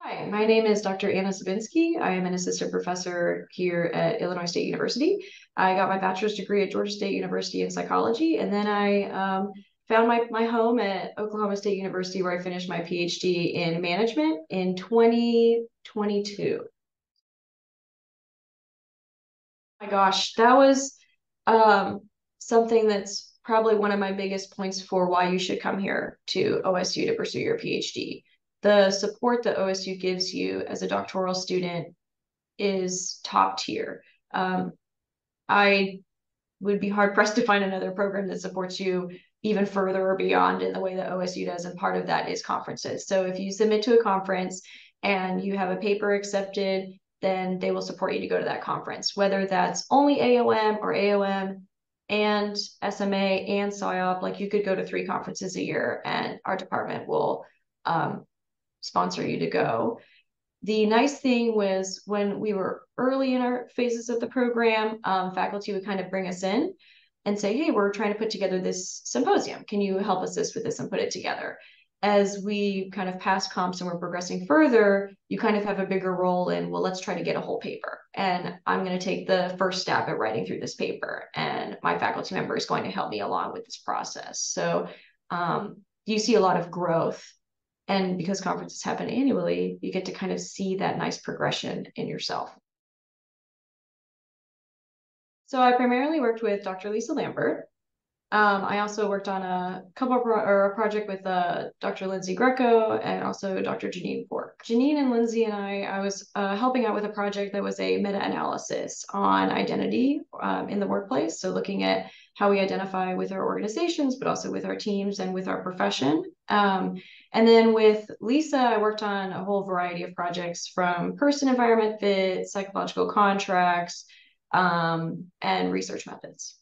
Hi, my name is Dr. Anna Zabinski. I am an assistant professor here at Illinois State University. I got my bachelor's degree at Georgia State University in psychology, and then I found my home at Oklahoma State University, where I finished my PhD in management in 2022. My gosh, that was um, something that's probably one of my biggest points for why you should come here to OSU to pursue your PhD. The support that OSU gives you as a doctoral student is top tier. I would be hard pressed to find another program that supports you even further or beyond in the way that OSU does. And part of that is conferences. So if you submit to a conference and you have a paper accepted, then they will support you to go to that conference, whether that's only AOM or AOM and SMA and PSYOP. Like you could go to 3 conferences a year and our department will sponsor you to go. The nice thing was when we were early in our phases of the program, faculty would kind of bring us in and say, hey, we're trying to put together this symposium. Can you help assist with this and put it together? As we kind of pass comps and we're progressing further, you kind of have a bigger role in, well, let's try to get a whole paper. And I'm going to take the first stab at writing through this paper. And my faculty member is going to help me along with this process. So you see a lot of growth. And because conferences happen annually, you get to kind of see that nice progression in yourself. So I primarily worked with Dr. Lisa Lambert. I also worked on a project with Dr. Lindsay Greco and also Dr. Janine Pork. Janine and Lindsay and I was helping out with a project that was a meta-analysis on identity in the workplace. So looking at how we identify with our organizations, but also with our teams and with our profession. And then with Lisa, I worked on a whole variety of projects from person environment fit, psychological contracts, and research methods.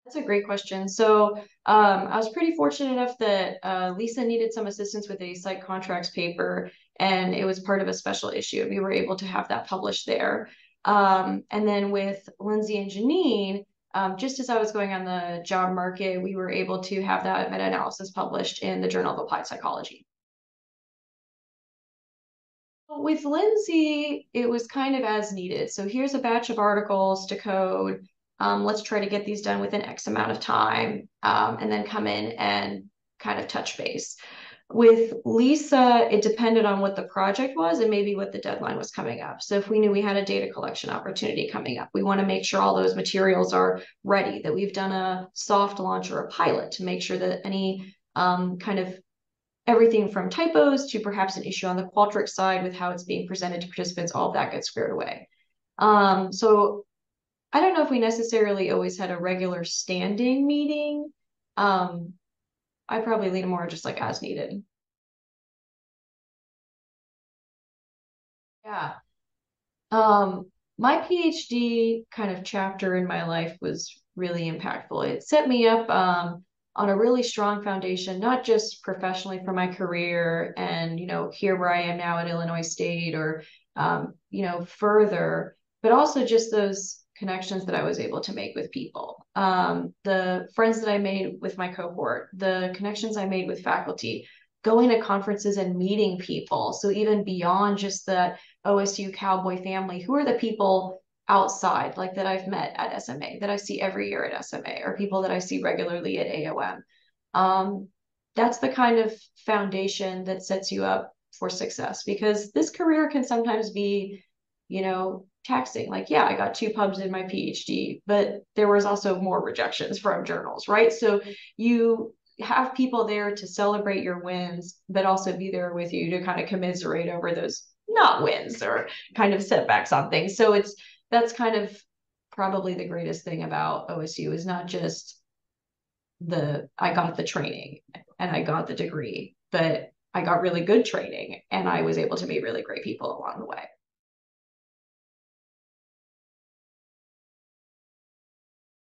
That's a great question. So I was pretty fortunate enough that Lisa needed some assistance with a psych contracts paper, and it was part of a special issue. We were able to have that published there. And then with Lindsay and Janine, just as I was going on the job market, we were able to have that meta-analysis published in the Journal of Applied Psychology. With Lindsay, it was kind of as needed. So here's a batch of articles to code. Let's try to get these done within X amount of time, and then come in and kind of touch base. With Lisa, it depended on what the project was and maybe what the deadline was coming up. So if we knew we had a data collection opportunity coming up, we want to make sure all those materials are ready, that we've done a soft launch or a pilot to make sure that any kind of everything from typos to perhaps an issue on the Qualtrics side with how it's being presented to participants, all of that gets squared away. So I don't know if we necessarily always had a regular standing meeting. I probably lean more just like as needed. Yeah. My PhD kind of chapter in my life was really impactful. It set me up on a really strong foundation, not just professionally for my career and, here where I am now at Illinois State or, further, but also just those connections that I was able to make with people. The friends that I made with my cohort, the connections I made with faculty, going to conferences and meeting people. So even beyond just the OSU cowboy family, who are the people outside, like that I've met at SMA, that I see every year at SMA, or people that I see regularly at AOM. That's the kind of foundation that sets you up for success, because this career can sometimes be, taxing. Like, yeah, I got 2 pubs in my PhD, but there was also more rejections from journals, right? So you have people there to celebrate your wins, but also be there with you to kind of commiserate over those not wins or kind of setbacks on things. So that's kind of probably the greatest thing about OSU is not just I got the training and I got the degree, but I got really good training and I was able to meet really great people along the way.